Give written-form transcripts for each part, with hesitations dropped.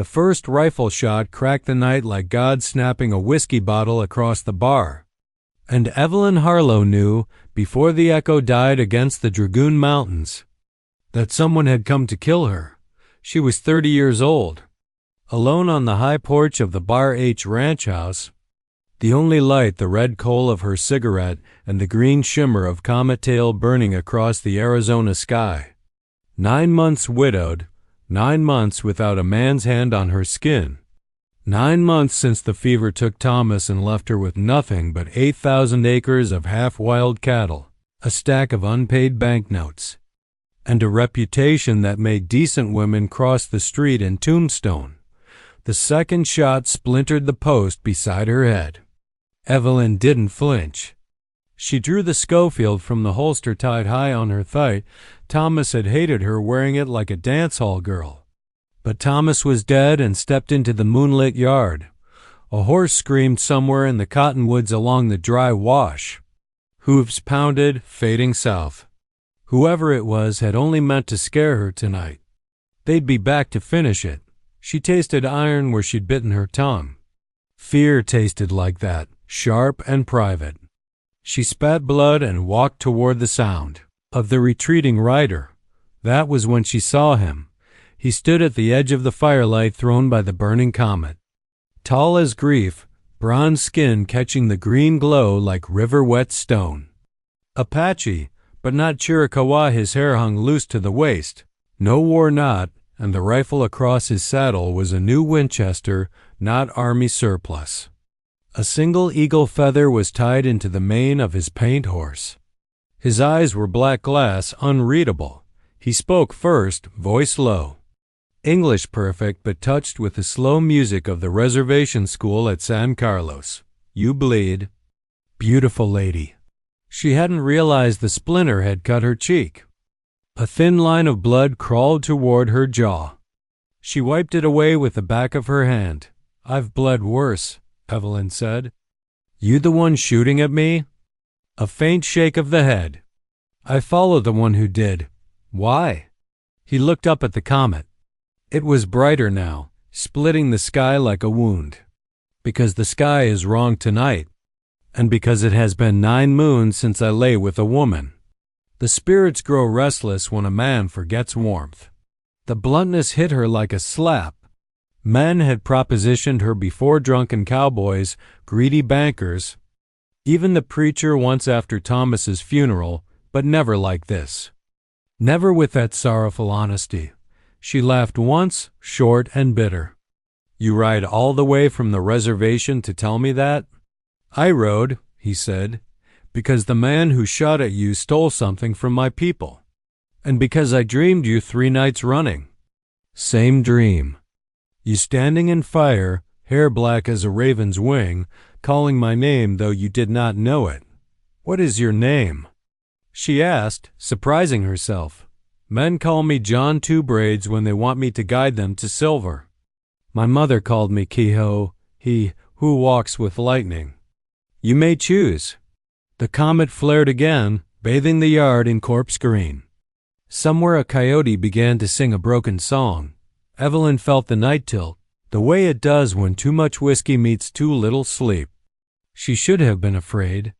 The first rifle shot cracked the night like God snapping a whiskey bottle across the bar. And Evelyn Harlow knew, before the echo died against the Dragoon Mountains, that someone had come to kill her. She was 30 years old, alone on the high porch of the Bar H ranch house, the only light the red coal of her cigarette and the green shimmer of Comet tail burning across the Arizona sky. 9 months widowed, 9 months without a man's hand on her skin. 9 months since the fever took Thomas and left her with nothing but 8,000 acres of half-wild cattle, a stack of unpaid banknotes, and a reputation that made decent women cross the street in Tombstone. The second shot splintered the post beside her head. Evelyn didn't flinch. She drew the Schofield from the holster tied high on her thigh. Thomas had hated her wearing it like a dance hall girl. But Thomas was dead and stepped into the moonlit yard. A horse screamed somewhere in the cottonwoods along the dry wash. Hooves pounded, fading south. Whoever it was had only meant to scare her tonight. They'd be back to finish it. She tasted iron where she'd bitten her tongue. Fear tasted like that, sharp and private. She spat blood and walked toward the sound of the retreating rider. That was when she saw him. He stood at the edge of the firelight thrown by the burning comet. Tall as grief, bronze skin catching the green glow like river-wet stone. Apache, but not Chiricahua. His hair hung loose to the waist. No war knot, and the rifle across his saddle was a new Winchester, not army surplus. A single eagle feather was tied into the mane of his paint horse. His eyes were black glass, unreadable. He spoke first, voice low. English perfect, but touched with the slow music of the reservation school at San Carlos. You bleed. Beautiful lady. She hadn't realized the splinter had cut her cheek. A thin line of blood crawled toward her jaw. She wiped it away with the back of her hand. I've bled worse, Evelyn said. You the one shooting at me? A faint shake of the head. I followed the one who did. Why? He looked up at the comet. It was brighter now, splitting the sky like a wound. Because the sky is wrong tonight, and because it has been 9 moons since I lay with a woman. The spirits grow restless when a man forgets warmth. The bluntness hit her like a slap. Men had propositioned her before, drunken cowboys, greedy bankers, even the preacher once after Thomas's funeral, but never like this. Never with that sorrowful honesty. She laughed once, short and bitter. You ride all the way from the reservation to tell me that? I rode, he said, because the man who shot at you stole something from my people, and because I dreamed you 3 nights running. Same dream. You standing in fire, hair black as a raven's wing, calling my name though you did not know it. What is your name? She asked, surprising herself. Men call me John Two Braids when they want me to guide them to silver. My mother called me Kehoe, he who walks with lightning. You may choose. The comet flared again, bathing the yard in corpse green. Somewhere a coyote began to sing a broken song. Evelyn felt the night tilt, the way it does when too much whiskey meets too little sleep. She should have been afraid.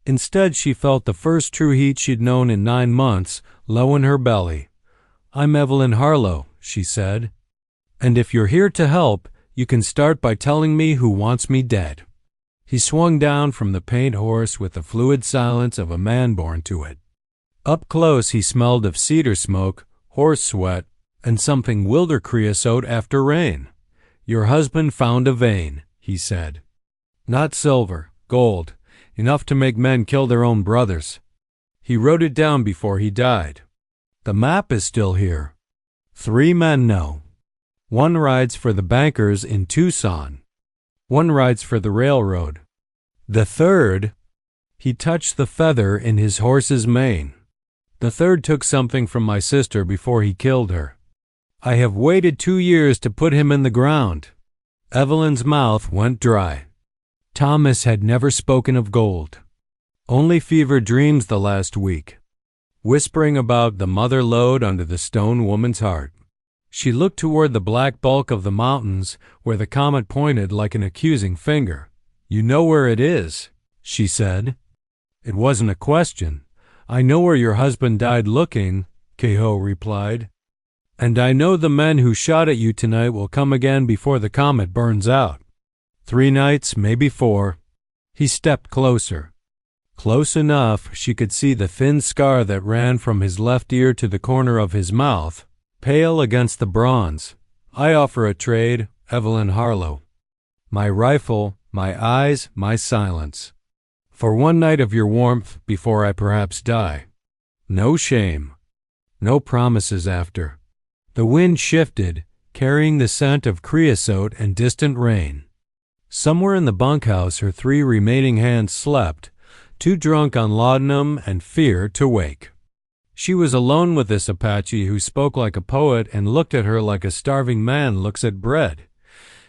Instead, she felt the first true heat she'd known in 9 months, low in her belly. I'm Evelyn Harlow, she said. And if you're here to help, you can start by telling me who wants me dead. He swung down from the paint horse with the fluid silence of a man born to it. Up close he smelled of cedar smoke, horse sweat, and something wilder creosote after rain. Your husband found a vein, he said. Not silver, gold, enough to make men kill their own brothers. He wrote it down before he died. The map is still here. 3 men know. 1 rides for the bankers in Tucson. 1 rides for the railroad. The 3rd, he touched the feather in his horse's mane. The 3rd took something from my sister before he killed her. I have waited 2 years to put him in the ground. Evelyn's mouth went dry. Thomas had never spoken of gold. Only fever dreams the last week, whispering about the mother lode under the stone woman's heart. She looked toward the black bulk of the mountains where the comet pointed like an accusing finger. "You know where it is," she said. "It wasn't a question. I know where your husband died looking," Kehoe replied. "And I know the men who shot at you tonight will come again before the comet burns out. 3 nights, maybe 4. He stepped closer. Close enough she could see the thin scar that ran from his left ear to the corner of his mouth, pale against the bronze. "I offer a trade, Evelyn Harlow. My rifle, my eyes, my silence. For 1 night of your warmth before I perhaps die. No shame. No promises after." The wind shifted, carrying the scent of creosote and distant rain. Somewhere in the bunkhouse her 3 remaining hands slept, too drunk on laudanum and fear to wake. She was alone with this Apache who spoke like a poet and looked at her like a starving man looks at bread.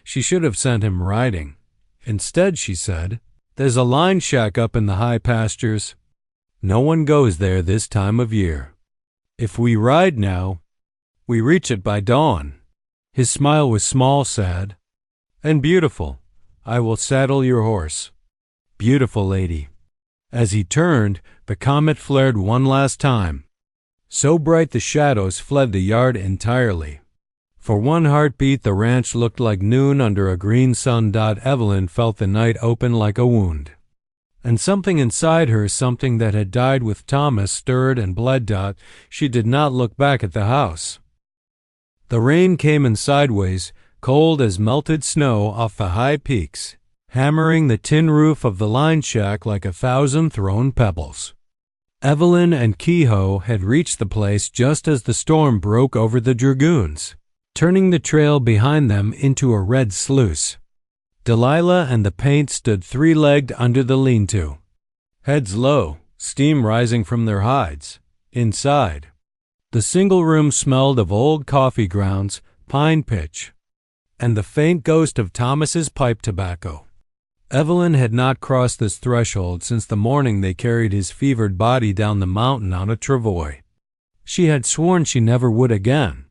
She should have sent him riding. Instead, she said, "There's a line shack up in the high pastures. No one goes there this time of year. If we ride now, we reach it by dawn." His smile was small, sad, "And beautiful. I will saddle your horse." "Beautiful lady." As he turned, the comet flared one last time. So bright the shadows fled the yard entirely. For 1 heartbeat the ranch looked like noon under a green sun. Evelyn felt the night open like a wound. And something inside her, something that had died with Thomas, stirred and bled. She did not look back at the house. The rain came in sideways, cold as melted snow off the high peaks, hammering the tin roof of the line shack like 1,000 thrown pebbles. Evelyn and Kehoe had reached the place just as the storm broke over the dragoons, turning the trail behind them into a red sluice. Delilah and the paint stood 3-legged under the lean-to, heads low, steam rising from their hides. Inside, the single room smelled of old coffee grounds, pine pitch, and the faint ghost of Thomas's pipe tobacco. Evelyn had not crossed this threshold since the morning they carried his fevered body down the mountain on a travois. She had sworn she never would again.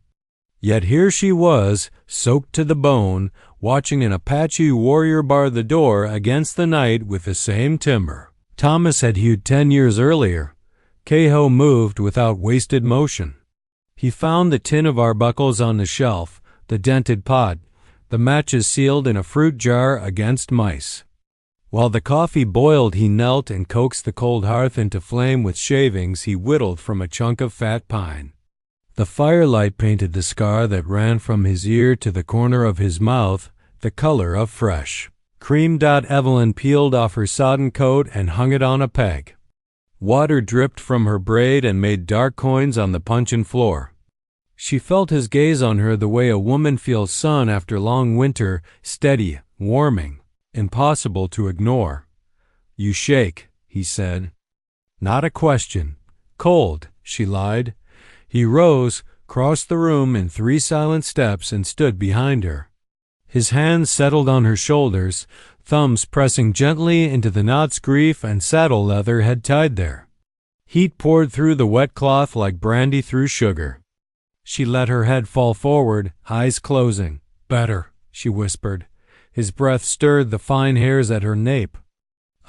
Yet here she was, soaked to the bone, watching an Apache warrior bar the door against the night with the same timber Thomas had hewed 10 years earlier. Kehoe moved without wasted motion. He found the tin of arbuckles on the shelf, the dented pot, the matches sealed in a fruit jar against mice. While the coffee boiled, he knelt and coaxed the cold hearth into flame with shavings he whittled from a chunk of fat pine. The firelight painted the scar that ran from his ear to the corner of his mouth the color of fresh cream. Evelyn peeled off her sodden coat and hung it on a peg. Water dripped from her braid and made dark coins on the puncheon floor. She felt his gaze on her the way a woman feels sun after long winter, steady, warming, impossible to ignore. "You shake," he said. "Not a question. Cold," she lied. He rose, crossed the room in 3 silent steps, and stood behind her. His hands settled on her shoulders, thumbs pressing gently into the knots grief and saddle leather had tied there. Heat poured through the wet cloth like brandy through sugar. She let her head fall forward, eyes closing. "Better," she whispered. His breath stirred the fine hairs at her nape.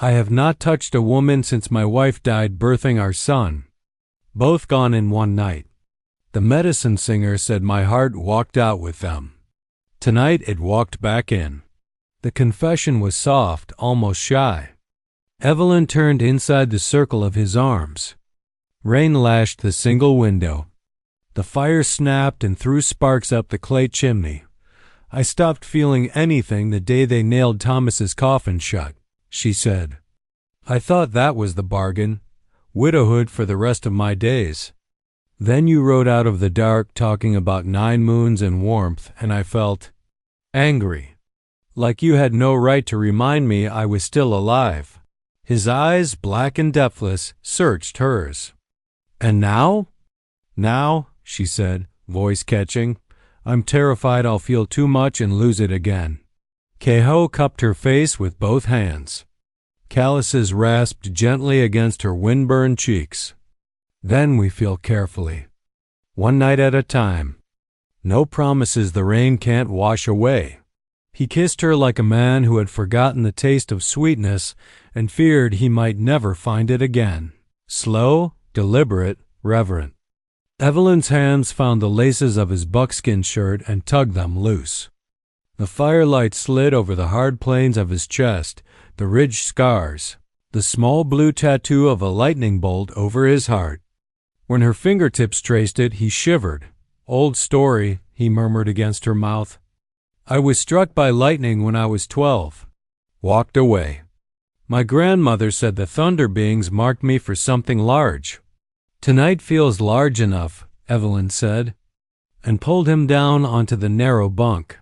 "I have not touched a woman since my wife died birthing our son. Both gone in 1 night. The medicine singer said my heart walked out with them. Tonight it walked back in." The confession was soft, almost shy. Evelyn turned inside the circle of his arms. Rain lashed the single window. The fire snapped and threw sparks up the clay chimney. "I stopped feeling anything the day they nailed Thomas's coffin shut," she said. "I thought that was the bargain, widowhood for the rest of my days. Then you rode out of the dark talking about 9 moons and warmth, and I felt angry, like you had no right to remind me I was still alive." His eyes, black and depthless, searched hers. "And now?" "Now," she said, voice catching, "I'm terrified I'll feel too much and lose it again." Kehoe cupped her face with both hands. Calluses rasped gently against her wind-burned cheeks. "Then we feel carefully. 1 night at a time. No promises the rain can't wash away. He kissed her like a man who had forgotten the taste of sweetness and feared he might never find it again. Slow, deliberate, reverent. Evelyn's hands found the laces of his buckskin shirt and tugged them loose. The firelight slid over the hard planes of his chest, the ridged scars, the small blue tattoo of a lightning bolt over his heart. When her fingertips traced it, he shivered. Old story, he murmured against her mouth. I was struck by lightning when I was 12. Walked away. My grandmother said the thunder beings marked me for something large. Tonight feels large enough, Evelyn said, and pulled him down onto the narrow bunk.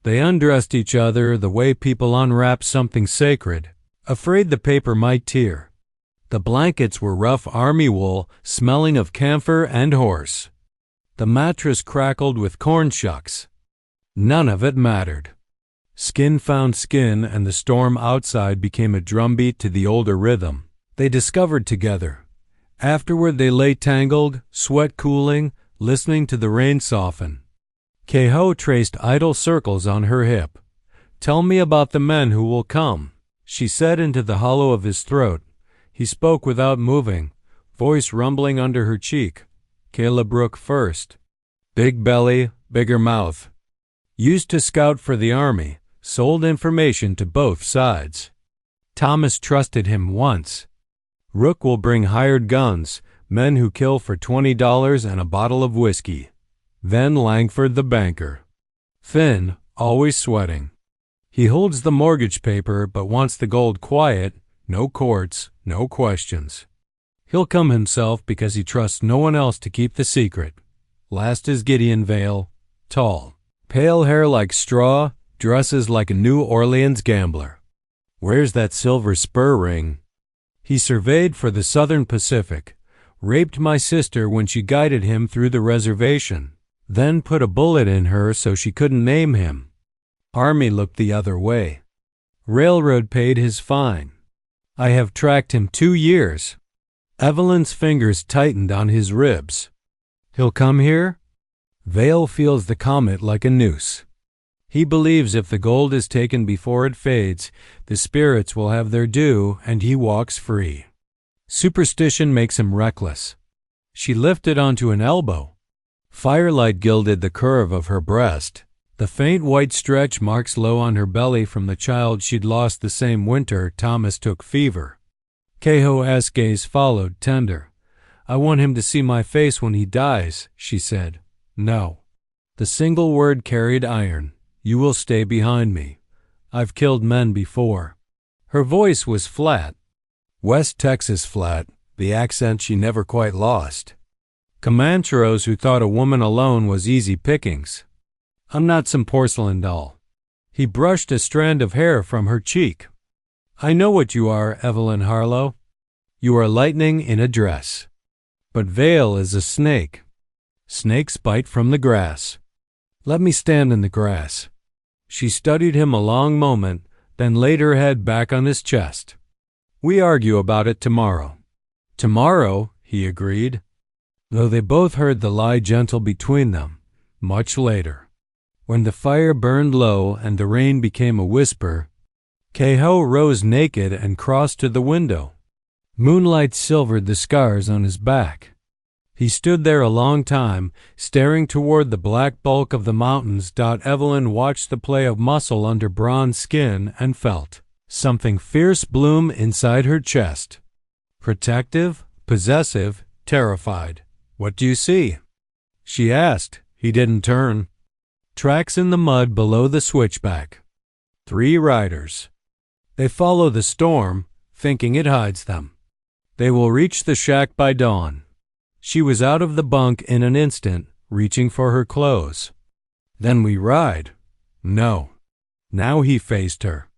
They undressed each other the way people unwrap something sacred, afraid the paper might tear. The blankets were rough army wool, smelling of camphor and horse. The mattress crackled with corn shucks. None of it mattered. Skin found skin, and the storm outside became a drumbeat to the older rhythm. They discovered together. Afterward they lay tangled, sweat cooling, listening to the rain soften. Kehoe traced idle circles on her hip. Tell me about the men who will come, she said into the hollow of his throat. He spoke without moving, voice rumbling under her cheek. Caleb Brooke first. Big belly, bigger mouth. Used to scout for the army, sold information to both sides. Thomas trusted him once. Rook will bring hired guns, men who kill for $20 and a bottle of whiskey. Then Langford the banker. Thin, always sweating. He holds the mortgage paper but wants the gold quiet, no courts, no questions. He'll come himself because he trusts no one else to keep the secret. Last is Gideon Vale, tall. Pale hair like straw, dresses like a New Orleans gambler. Where's that silver spur ring? He surveyed for the Southern Pacific, raped my sister when she guided him through the reservation, then put a bullet in her so she couldn't name him. Army looked the other way. Railroad paid his fine. I have tracked him 2 years. Evelyn's fingers tightened on his ribs. He'll come here? Vale feels the comet like a noose. He believes if the gold is taken before it fades, the spirits will have their due, and he walks free. Superstition makes him reckless. She lifted onto an elbow. Firelight gilded the curve of her breast. The faint white stretch marks low on her belly from the child she'd lost the same winter Thomas took fever. Kehoe's gaze followed, tender. I want him to see my face when he dies, she said. No. The single word carried iron. You will stay behind me. I've killed men before. Her voice was flat. West Texas flat, the accent she never quite lost. Comancheros who thought a woman alone was easy pickings. I'm not some porcelain doll. He brushed a strand of hair from her cheek. I know what you are, Evelyn Harlow. You are lightning in a dress. But Vale is a snake. Snakes bite from the grass. Let me stand in the grass. She studied him a long moment, then laid her head back on his chest. We argue about it tomorrow. Tomorrow, he agreed, though they both heard the lie gentle between them, much later. When the fire burned low and the rain became a whisper, Kehoe rose naked and crossed to the window. Moonlight silvered the scars on his back. He stood there a long time, staring toward the black bulk of the mountains. Evelyn watched the play of muscle under bronze skin and felt something fierce bloom inside her chest. Protective, possessive, terrified. What do you see? She asked. He didn't turn. Tracks in the mud below the switchback. 3 riders. They follow the storm, thinking it hides them. They will reach the shack by dawn. She was out of the bunk in an instant, reaching for her clothes. Then we ride. No. Now he faced her.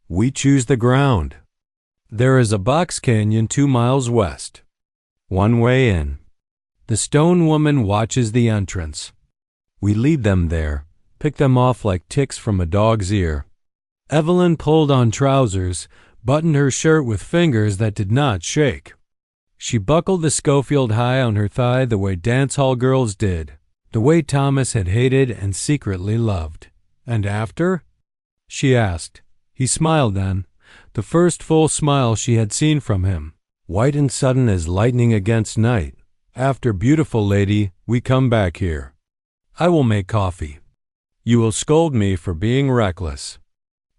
We choose the ground. There is a box canyon 2 miles west. One way in. The stone woman watches the entrance. We lead them there, pick them off like ticks from a dog's ear. Evelyn pulled on trousers, buttoned her shirt with fingers that did not shake. She buckled the Schofield high on her thigh the way dance hall girls did. the way Thomas had hated and secretly loved. "And after?" she asked. He smiled then, the first full smile she had seen from him, white and sudden as lightning against night. "After, beautiful lady, we come back here. I will make coffee. You will scold me for being reckless.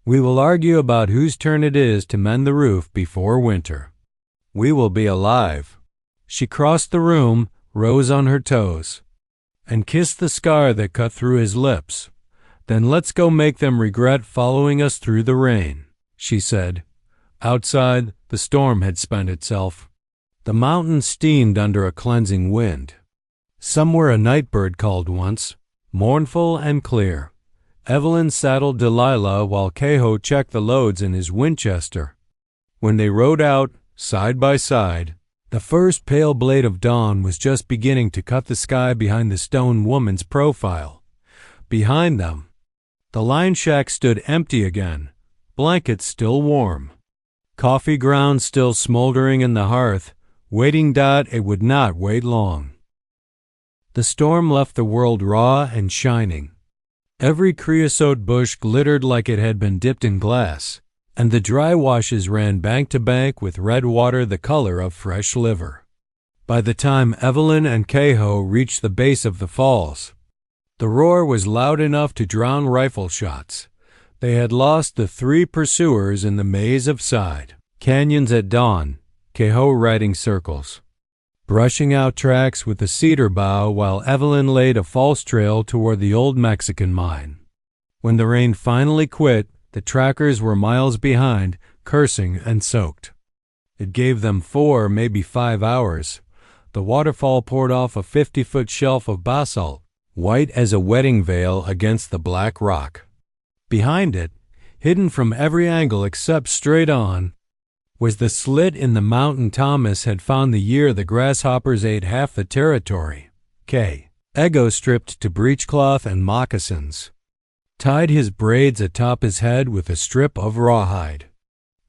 We will argue about whose turn it is to mend the roof before winter. We will be alive." She crossed the room, rose on her toes, and kissed the scar that cut through his lips. "Then let's go make them regret following us through the rain," she said. Outside, the storm had spent itself. The mountains steamed under a cleansing wind. Somewhere a night bird called once, mournful and clear. Evelyn saddled Delilah while Kehoe checked the loads in his Winchester. When they rode out, side by side, the first pale blade of dawn was just beginning to cut the sky behind the stone woman's profile. Behind them, the line shack stood empty again, blankets still warm, coffee grounds still smoldering in the hearth, waiting it would not wait long. The storm left the world raw and shining. Every creosote bush glittered like it had been dipped in glass, and the dry washes ran bank to bank with red water the color of fresh liver. By the time Evelyn and Kehoe reached the base of the falls, the roar was loud enough to drown rifle shots. They had lost the 3 pursuers in the maze of side canyons at dawn, Kehoe riding circles, brushing out tracks with a cedar bough while Evelyn laid a false trail toward the old Mexican mine. When the rain finally quit, the trackers were miles behind, cursing and soaked. It gave them 4, maybe 5 hours. The waterfall poured off a 50-foot shelf of basalt, white as a wedding veil against the black rock. Behind it, hidden from every angle except straight on, was the slit in the mountain Thomas had found the year the grasshoppers ate half the territory. Ego stripped to breechcloth and moccasins, tied his braids atop his head with a strip of rawhide.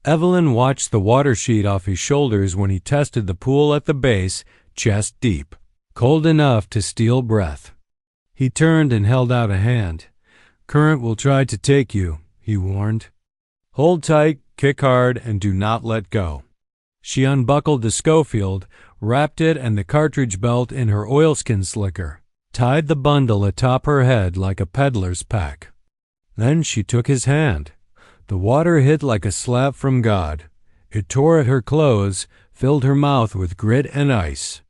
Evelyn watched the water sheet off his shoulders when he tested the pool at the base, chest deep, cold enough to steal breath. He turned and held out a hand. "Current will try to take you," he warned. "Hold tight, kick hard, and do not let go." She unbuckled the Schofield, wrapped it and the cartridge belt in her oilskin slicker, tied the bundle atop her head like a peddler's pack. Then she took his hand. The water hit like a slap from God. It tore at her clothes, filled her mouth with grit and ice.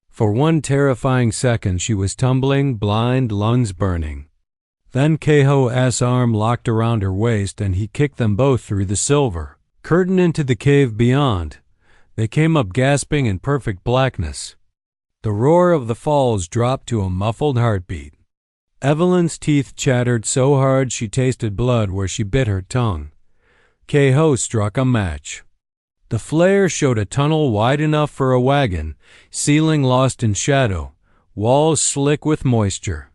For one terrifying second she was tumbling, blind, lungs burning. Then Kehoe's arm locked around her waist and he kicked them both through the silver curtain into the cave beyond. They came up gasping in perfect blackness. The roar of the falls dropped to a muffled heartbeat. Evelyn's teeth chattered so hard she tasted blood where she bit her tongue. Kehoe struck a match. The flare showed a tunnel wide enough for a wagon, ceiling lost in shadow, walls slick with moisture.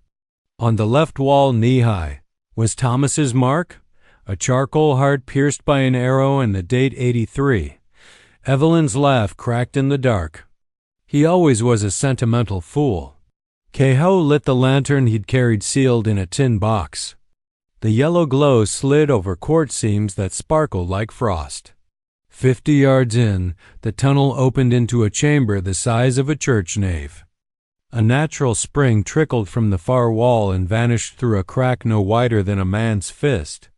On the left wall, knee-high, was Thomas's mark, a charcoal heart pierced by an arrow and the date 83. Evelyn's laugh cracked in the dark. He always was a sentimental fool. Kehoe lit the lantern he'd carried sealed in a tin box. The yellow glow slid over quartz seams that sparkled like frost. 50 yards in, the tunnel opened into a chamber the size of a church nave. A natural spring trickled from the far wall and vanished through a crack no wider than a man's fist.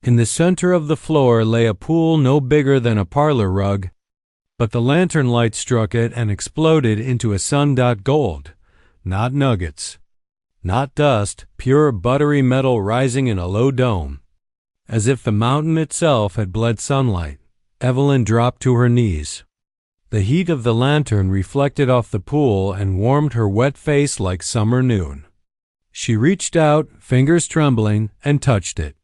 In the center of the floor lay a pool no bigger than a parlor rug, but the lantern light struck it and exploded into a sun-dot gold. Not nuggets, not dust, pure buttery metal rising in a low dome. As if the mountain itself had bled sunlight, Evelyn dropped to her knees. The heat of the lantern reflected off the pool and warmed her wet face like summer noon. She reached out, fingers trembling, and touched it.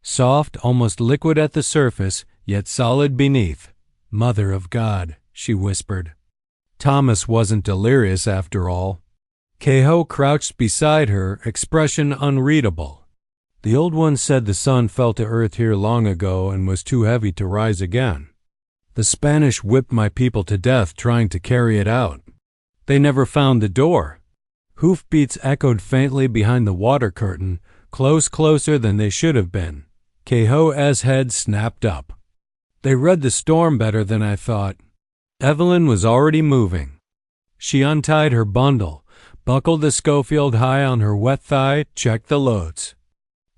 Soft, almost liquid at the surface, yet solid beneath. "Mother of God," she whispered. Thomas wasn't delirious after all. Kehoe crouched beside her, expression unreadable. The old one said the sun fell to earth here long ago and was too heavy to rise again. The Spanish whipped my people to death trying to carry it out. They never found the door. Hoofbeats echoed faintly behind the water curtain, closer than they should have been. Kehoe's head snapped up. They read the storm better than I thought. Evelyn was already moving. She untied her bundle, buckled the Schofield high on her wet thigh, checked the loads.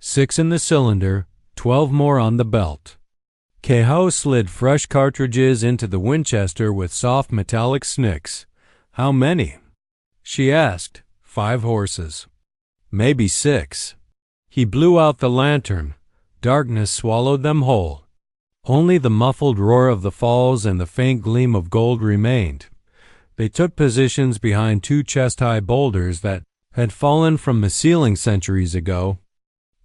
6 in the cylinder, 12 more on the belt. Kehoe slid fresh cartridges into the Winchester with soft metallic snicks. How many? She asked. 5 horses. Maybe 6. He blew out the lantern. Darkness swallowed them whole. Only the muffled roar of the falls and the faint gleam of gold remained. They took positions behind 2 chest-high boulders that had fallen from the ceiling centuries ago.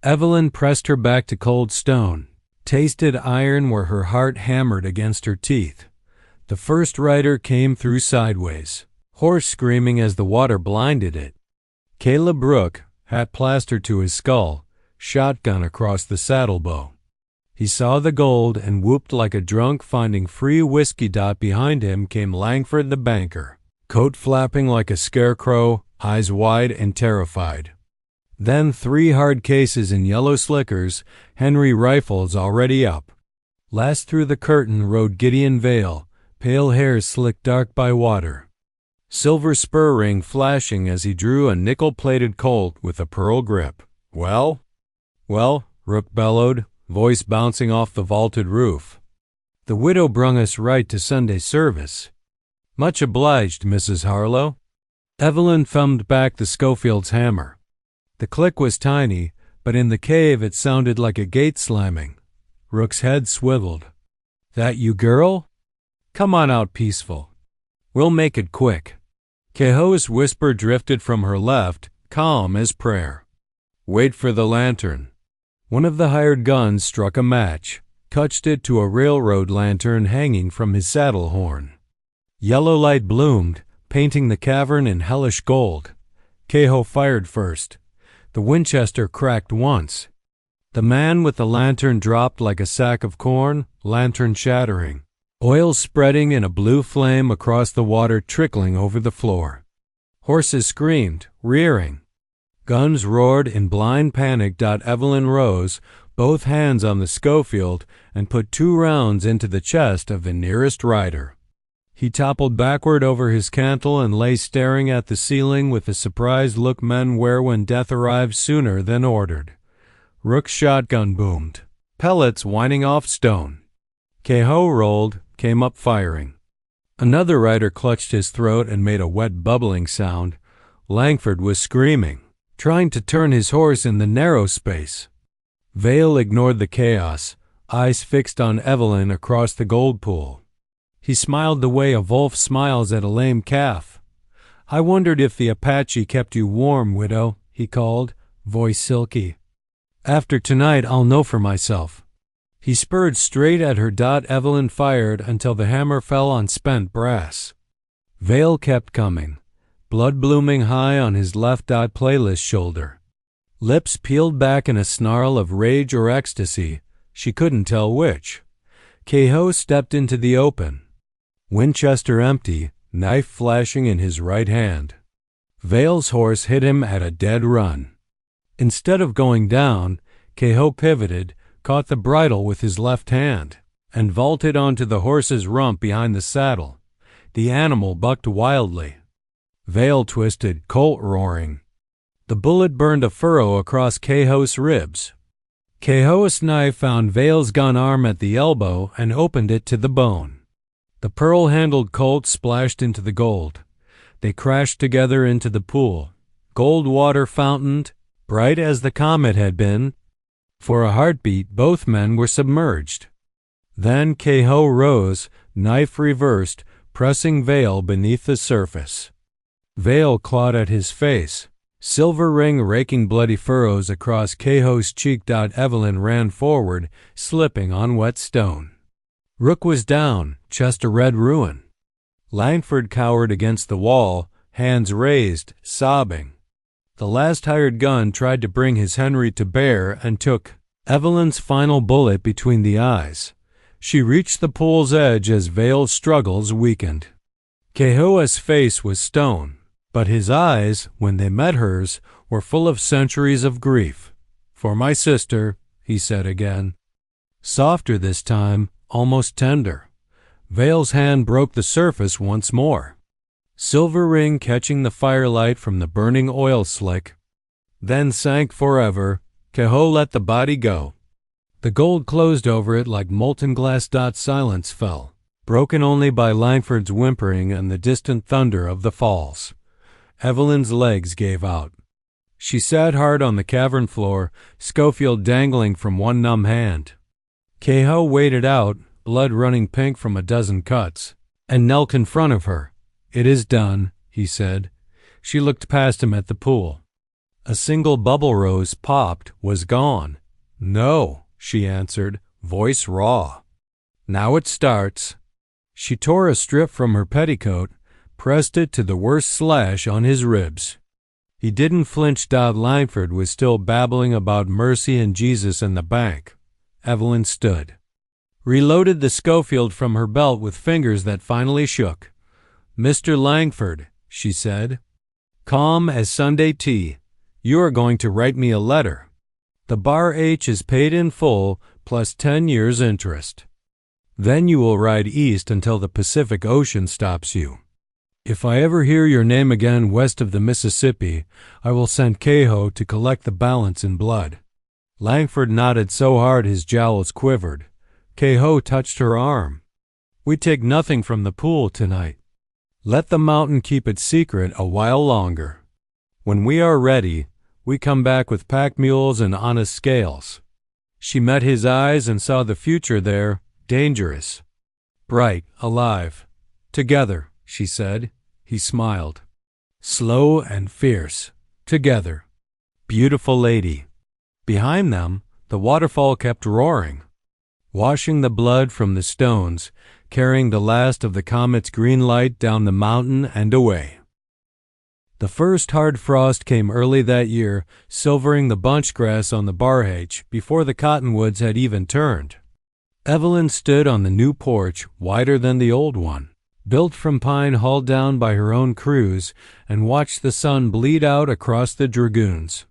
Evelyn pressed her back to cold stone, tasted iron where her heart hammered against her teeth. The first rider came through sideways, hoarse screaming as the water blinded it. Caleb Rook, hat plastered to his skull, shotgun across the saddlebow. He saw the gold and whooped like a drunk, finding free whiskey. Behind him came Langford the banker, coat flapping like a scarecrow, eyes wide and terrified. Then 3 hard cases in yellow slickers, Henry rifles already up. Last through the curtain rode Gideon Vale, pale hair slicked dark by water. Silver spur ring flashing as he drew a nickel-plated Colt with a pearl grip. Well? Well, Rook bellowed, voice bouncing off the vaulted roof. The widow brung us right to Sunday service. Much obliged, Mrs. Harlow. Evelyn thumbed back the Schofield's hammer. The click was tiny, but in the cave it sounded like a gate slamming. Rook's head swiveled. That you, girl? Come on out peaceful. We'll make it quick. Kehoe's whisper drifted from her left, calm as prayer. Wait for the lantern. One of the hired guns struck a match, touched it to a railroad lantern hanging from his saddle horn. Yellow light bloomed, painting the cavern in hellish gold. Kehoe fired first. The Winchester cracked once. The man with the lantern dropped like a sack of corn, lantern shattering. Oil spreading in a blue flame across the water trickling over the floor. Horses screamed, rearing. Guns roared in blind panic. Evelyn rose, both hands on the Schofield, and put 2 rounds into the chest of the nearest rider. He toppled backward over his cantle and lay staring at the ceiling with the surprised look men wear when death arrives sooner than ordered. Rook's shotgun boomed, pellets whining off stone. Kehoe rolled, came up firing. Another rider clutched his throat and made a wet bubbling sound. Langford was screaming, trying to turn his horse in the narrow space. Vale ignored the chaos, eyes fixed on Evelyn across the gold pool. He smiled the way a wolf smiles at a lame calf. I wondered if the Apache kept you warm, widow, he called, voice silky. After tonight I'll know for myself. He spurred straight at her. Evelyn fired until the hammer fell on spent brass. Vale kept coming, blood blooming high on his left. Playlist shoulder. Lips peeled back in a snarl of rage or ecstasy, she couldn't tell which. Kehoe stepped into the open. Winchester empty, knife flashing in his right hand. Vale's horse hit him at a dead run. Instead of going down, Kehoe pivoted, caught the bridle with his left hand, and vaulted onto the horse's rump behind the saddle. The animal bucked wildly. Vale twisted, Colt roaring. The bullet burned a furrow across Kehoe's ribs. Kehoe's knife found Vale's gun arm at the elbow and opened it to the bone. The pearl-handled Colt splashed into the gold. They crashed together into the pool. Gold water fountained, bright as the Comet had been. For a heartbeat, both men were submerged. Then Kehoe rose, knife reversed, pressing Vale beneath the surface. Vale clawed at his face, silver ring raking bloody furrows across Kehoe's cheek. Evelyn ran forward, slipping on wet stone. Rook was down, chest a red ruin. Langford cowered against the wall, hands raised, sobbing. The last hired gun tried to bring his Henry to bear and took Evelyn's final bullet between the eyes. She reached the pool's edge as Vale's struggles weakened. Kehoe's face was stone. But his eyes, when they met hers, were full of centuries of grief. "For my sister," he said again. Softer this time, almost tender. Vale's hand broke the surface once more. Silver ring catching the firelight from the burning oil slick. Then sank forever. Kehoe let the body go. The gold closed over it like molten glass. Silence fell, broken only by Langford's whimpering and the distant thunder of the falls. Evelyn's legs gave out. She sat hard on the cavern floor, Schofield dangling from one numb hand. Kehoe waded out, blood running pink from a dozen cuts, and knelt in front of her. "It is done," he said. She looked past him at the pool. A single bubble rose popped, was gone. "No," she answered, voice raw. "Now it starts." She tore a strip from her petticoat, pressed it to the worst slash on his ribs. He didn't flinch. Langford was still babbling about mercy and Jesus and the bank. Evelyn stood. Reloaded the Schofield from her belt with fingers that finally shook. "Mr. Langford," she said, calm as Sunday tea, "you are going to write me a letter. The Bar H is paid in full, plus 10 years interest. Then you will ride east until the Pacific Ocean stops you. If I ever hear your name again west of the Mississippi, I will send Kehoe to collect the balance in blood." Langford nodded so hard his jowls quivered. Kehoe touched her arm. "We take nothing from the pool tonight. Let the mountain keep it secret a while longer. When we are ready, we come back with pack mules and honest scales." She met his eyes and saw the future there, dangerous, bright, alive. "Together," she said. He smiled. "Slow and fierce. Together. Beautiful lady." Behind them, the waterfall kept roaring, washing the blood from the stones, carrying the last of the comet's green light down the mountain and away. The first hard frost came early that year, silvering the bunch grass on the Bar H before the cottonwoods had even turned. Evelyn stood on the new porch, wider than the old one, built from pine hauled down by her own crews, and watched the sun bleed out across the dragoons.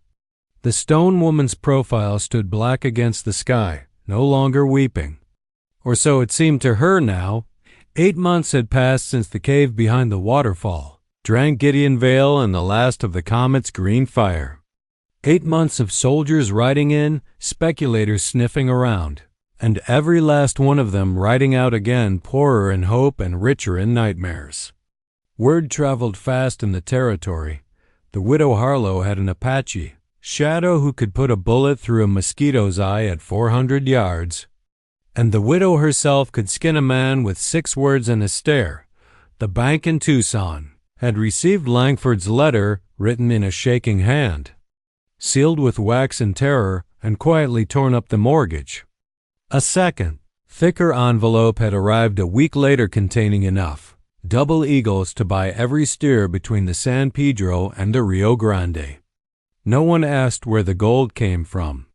The stone woman's profile stood black against the sky, no longer weeping. Or so it seemed to her now. 8 months had passed since the cave behind the waterfall drank Gideon Vale and the last of the comet's green fire. 8 months of soldiers riding in, speculators sniffing around, and every last one of them riding out again, poorer in hope and richer in nightmares. Word traveled fast in the territory. The widow Harlow had an Apache, Shadow, who could put a bullet through a mosquito's eye at 400 yards. And the widow herself could skin a man with 6 words and a stare. The bank in Tucson had received Langford's letter, written in a shaking hand, sealed with wax and terror, and quietly torn up the mortgage. A second, thicker envelope had arrived a week later containing enough double eagles to buy every steer between the San Pedro and the Rio Grande. No one asked where the gold came from.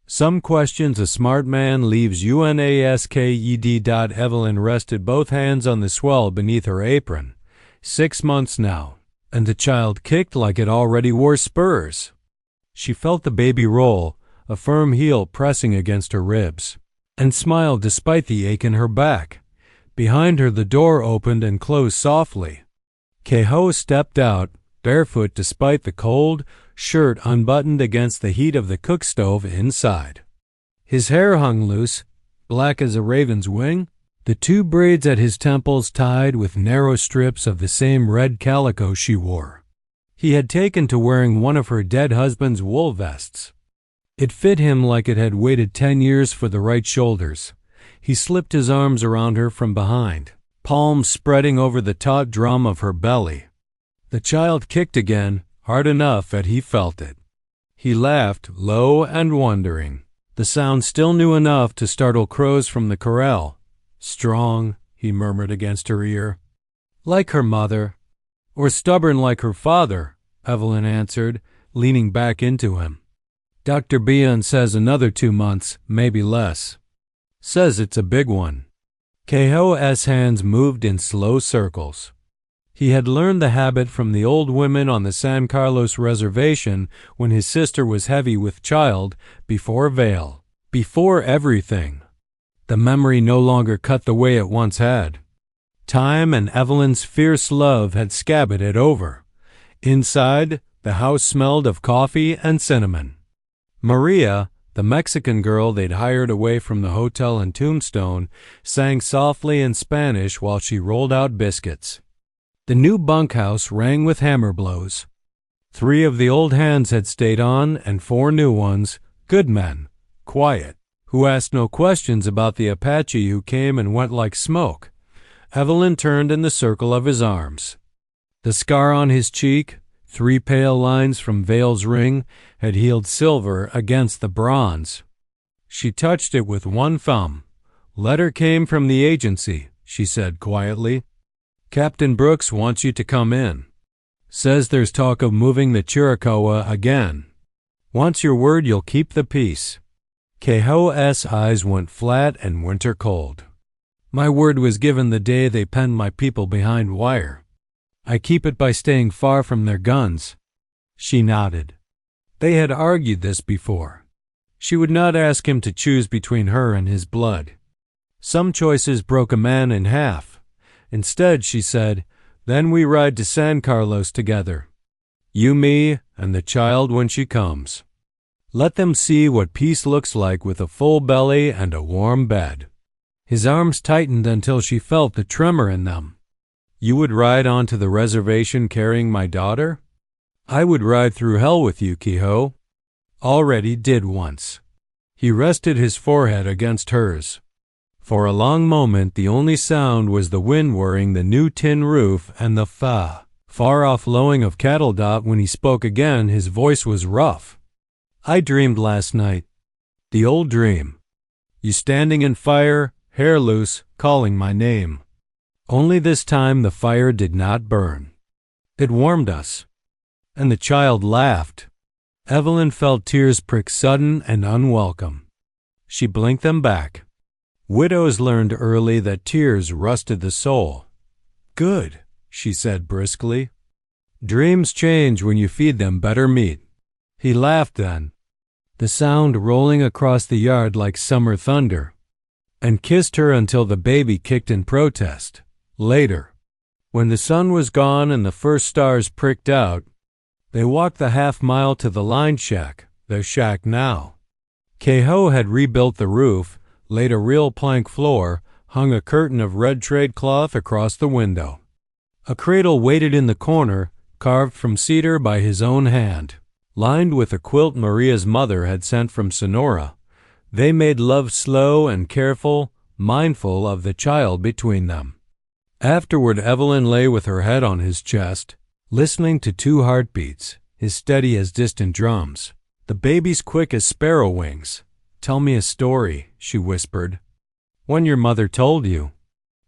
Some questions a smart man leaves unasked. Evelyn rested both hands on the swell beneath her apron. 6 months now, and the child kicked like it already wore spurs. She felt the baby roll, a firm heel pressing against her ribs, and smiled despite the ache in her back. Behind her the door opened and closed softly. Kehoe stepped out, barefoot despite the cold, shirt unbuttoned against the heat of the cook stove inside. His hair hung loose, black as a raven's wing, the 2 braids at his temples tied with narrow strips of the same red calico she wore. He had taken to wearing one of her dead husband's wool vests. It fit him like it had waited 10 years for the right shoulders. He slipped his arms around her from behind, palms spreading over the taut drum of her belly. The child kicked again, hard enough that he felt it. He laughed, low and wondering. The sound still new enough to startle crows from the corral. "Strong," he murmured against her ear. "Like her mother." "Or stubborn like her father," Evelyn answered, leaning back into him. "Dr. Bion says another 2 months, maybe less. Says it's a big one." Kehoe's hands moved in slow circles. He had learned the habit from the old women on the San Carlos reservation when his sister was heavy with child, before veil, before everything. The memory no longer cut the way it once had. Time and Evelyn's fierce love had scabbed it over. Inside, the house smelled of coffee and cinnamon. Maria, the Mexican girl they'd hired away from the hotel in Tombstone, sang softly in Spanish while she rolled out biscuits. The new bunkhouse rang with hammer blows. 3 of the old hands had stayed on, and 4 new ones, good men, quiet, who asked no questions about the Apache who came and went like smoke. Evelyn turned in the circle of his arms. The scar on his cheek, 3 pale lines from Vale's ring, had healed silver against the bronze. She touched it with one thumb. "Letter came from the agency," she said quietly. "Captain Brooks wants you to come in. Says there's talk of moving the Chiricahua again. Wants your word you'll keep the peace." Kehoe's eyes went flat and winter cold. "My word was given the day they penned my people behind wire. I keep it by staying far from their guns." She nodded. They had argued this before. She would not ask him to choose between her and his blood. Some choices broke a man in half. Instead, she said, "Then we ride to San Carlos together. You, me, and the child when she comes. Let them see what peace looks like with a full belly and a warm bed." His arms tightened until she felt the tremor in them. "You would ride onto the reservation carrying my daughter?" "I would ride through hell with you, Kehoe. Already did once." He rested his forehead against hers. For a long moment the only sound was the wind whirring the new tin roof and the far-off lowing of cattle. When he spoke again, his voice was rough. "I dreamed last night. The old dream. You standing in fire, hair loose, calling my name. Only this time the fire did not burn. It warmed us." And the child laughed. Evelyn felt tears prick sudden and unwelcome. She blinked them back. Widows learned early that tears rusted the soul. "Good," she said briskly. "Dreams change when you feed them better meat." He laughed then, the sound rolling across the yard like summer thunder, and kissed her until the baby kicked in protest. Later, when the sun was gone and the first stars pricked out, they walked the half-mile to the line shack, their shack now. Kehoe had rebuilt the roof, laid a real plank floor, hung a curtain of red trade cloth across the window. A cradle waited in the corner, carved from cedar by his own hand, lined with a quilt Maria's mother had sent from Sonora. They made love slow and careful, mindful of the child between them. Afterward, Evelyn lay with her head on his chest, listening to 2 heartbeats, his steady as distant drums, the baby's quick as sparrow wings. "Tell me a story," she whispered. "When your mother told you."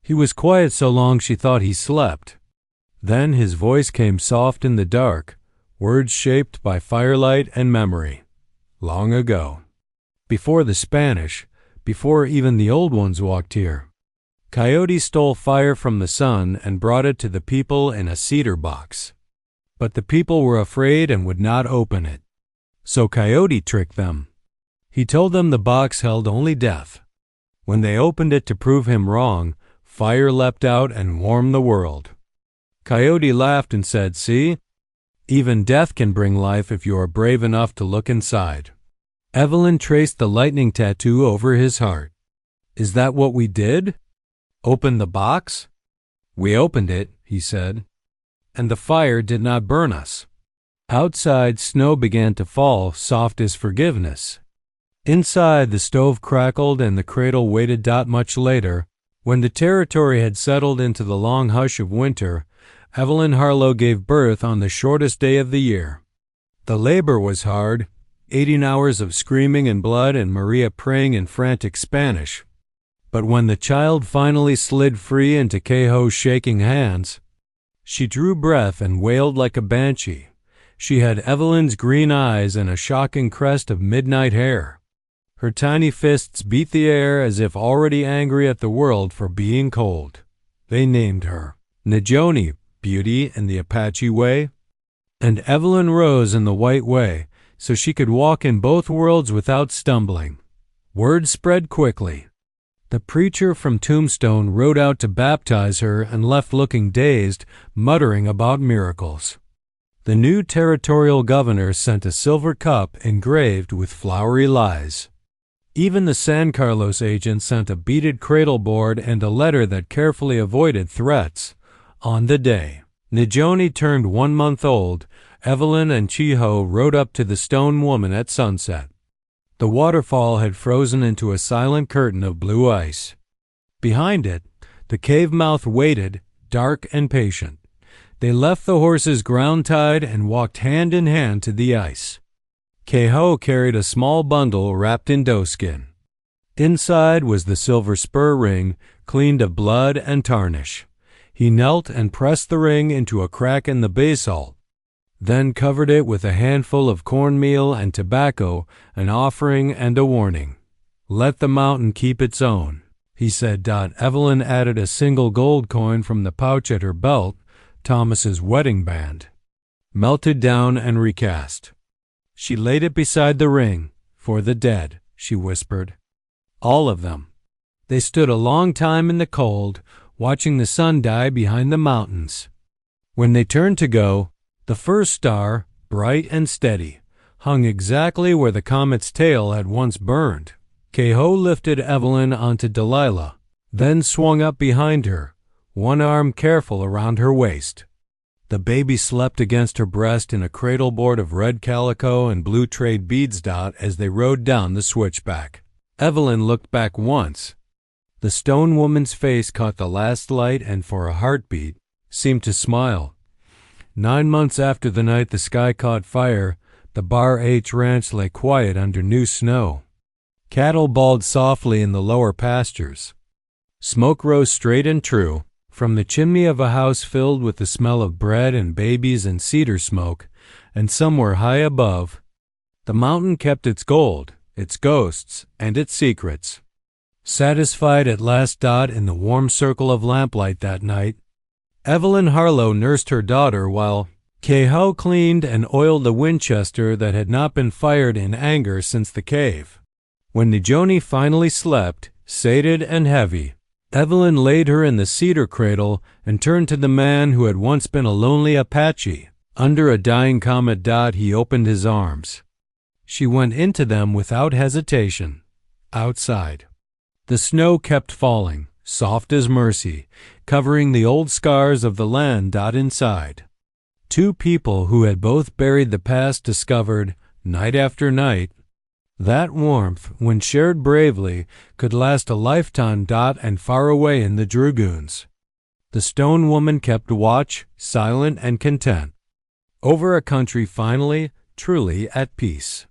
He was quiet so long she thought he slept. Then his voice came soft in the dark, words shaped by firelight and memory. "Long ago. Before the Spanish, before even the old ones walked here. Coyote stole fire from the sun and brought it to the people in a cedar box. But the people were afraid and would not open it. So Coyote tricked them. He told them the box held only death. When they opened it to prove him wrong, fire leapt out and warmed the world. Coyote laughed and said, 'See? Even death can bring life if you are brave enough to look inside.'" Evelyn traced the lightning tattoo over his heart. "Is that what we did? Open the box?" "We opened it," he said, "and the fire did not burn us." Outside, snow began to fall, soft as forgiveness. Inside, the stove crackled and the cradle waited. Much later, when the territory had settled into the long hush of winter, Evelyn Harlow gave birth on the shortest day of the year. The labor was hard, 18 hours of screaming and blood and Maria praying in frantic Spanish. But when the child finally slid free into Kehoe's shaking hands, she drew breath and wailed like a banshee. She had Evelyn's green eyes and a shocking crest of midnight hair. Her tiny fists beat the air as if already angry at the world for being cold. They named her Najoni, beauty in the Apache way, and Evelyn rose in the white way so she could walk in both worlds without stumbling. Word spread quickly. The preacher from Tombstone rode out to baptize her and left looking dazed, muttering about miracles. The new territorial governor sent a silver cup engraved with flowery lies. Even the San Carlos agent sent a beaded cradle board and a letter that carefully avoided threats. On the day Nijoni turned 1 month old, Evelyn and Chiho rode up to the stone woman at sunset. The waterfall had frozen into a silent curtain of blue ice. Behind it, the cave mouth waited, dark and patient. They left the horses ground-tied and walked hand in hand to the ice. Kehoe carried a small bundle wrapped in doeskin. Inside was the silver spur ring, cleaned of blood and tarnish. He knelt and pressed the ring into a crack in the basalt, then covered it with a handful of cornmeal and tobacco, an offering and a warning. "Let the mountain keep its own," he said. Evelyn added a single gold coin from the pouch at her belt, Thomas's wedding band. Melted down and recast. She laid it beside the ring. "For the dead," she whispered. "All of them." They stood a long time in the cold, watching the sun die behind the mountains. When they turned to go, the first star, bright and steady, hung exactly where the comet's tail had once burned. Kehoe lifted Evelyn onto Delilah, then swung up behind her, one arm careful around her waist. The baby slept against her breast in a cradle board of red calico and blue trade beads. As they rode down the switchback, Evelyn looked back once. The stone woman's face caught the last light and for a heartbeat seemed to smile. 9 months after the night the sky caught fire, the Bar H ranch lay quiet under new snow. Cattle bawled softly in the lower pastures. Smoke rose straight and true from the chimney of a house filled with the smell of bread and babies and cedar smoke, and somewhere high above, the mountain kept its gold, its ghosts, and its secrets. Satisfied at last, in the warm circle of lamplight that night, Evelyn Harlow nursed her daughter while Kehoe cleaned and oiled the Winchester that had not been fired in anger since the cave. When Nijoni finally slept, sated and heavy, Evelyn laid her in the cedar cradle and turned to the man who had once been a lonely Apache. Under a dying comet. He opened his arms. She went into them without hesitation. Outside, the snow kept falling, soft as mercy, covering the old scars of the land. Inside, two people who had both buried the past discovered, night after night, that warmth, when shared bravely, could last a lifetime. And far away in the dragoons, the stone woman kept watch, silent and content, over a country finally, truly at peace.